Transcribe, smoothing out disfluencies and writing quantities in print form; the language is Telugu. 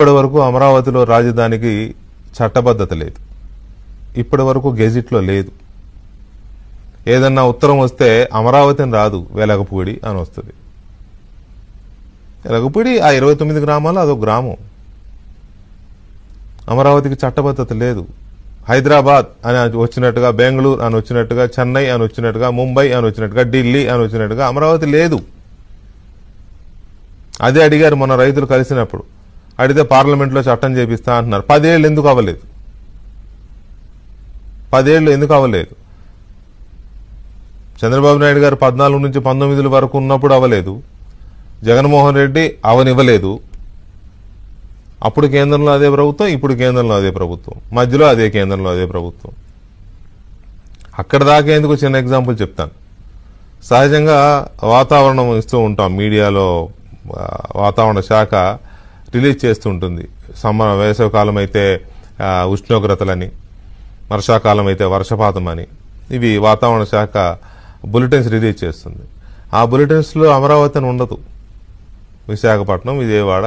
ఇప్పటి వరకు అమరావతిలో రాజధానికి చట్టబద్ధత లేదు. ఇప్పటి వరకు గెజిట్లో లేదు. ఏదన్నా ఉత్తరం వస్తే అమరావతి అని రాదు, వెలగపూడి అని వస్తుంది. వెలగపూడి ఆ 29 గ్రామాలు అదొక గ్రామం. అమరావతికి చట్టబద్ధత లేదు. హైదరాబాద్ అని వచ్చినట్టుగా, బెంగళూరు అని వచ్చినట్టుగా, చెన్నై అని వచ్చినట్టుగా, ముంబై అని వచ్చినట్టుగా, ఢిల్లీ అని వచ్చినట్టుగా అమరావతి లేదు. అదే అడిగారు మొన్న రైతులు కలిసినప్పుడు. అడిగితే పార్లమెంట్లో చట్టం చేపిస్తా అంటున్నారు. 10 ఏళ్ళు ఎందుకు అవ్వలేదు? 10 ఏళ్ళు ఎందుకు అవ్వలేదు? చంద్రబాబు నాయుడు గారు 14 నుంచి 19 వరకు ఉన్నప్పుడు అవ్వలేదు. జగన్మోహన్ రెడ్డి అవనివ్వలేదు. అప్పుడు కేంద్రంలో అదే ప్రభుత్వం, ఇప్పుడు కేంద్రంలో అదే ప్రభుత్వం, మధ్యలో అదే కేంద్రంలో అదే ప్రభుత్వం. అక్కడ దాకా ఎందుకు చిన్న ఎగ్జాంపుల్ చెప్తాను. సహజంగా వాతావరణం ఇస్తూ ఉంటాం, మీడియాలో వాతావరణ శాఖ రిలీజ్ చేస్తుంటుంది. వేసవికాలం అయితే ఉష్ణోగ్రతలని, వర్షాకాలం అయితే వర్షపాతం అని, ఇవి వాతావరణ శాఖ బులెటిన్స్ రిలీజ్ చేస్తుంది. ఆ బులెటిన్స్లో అమరావతి అని ఉండదు. విశాఖపట్నం, విజయవాడ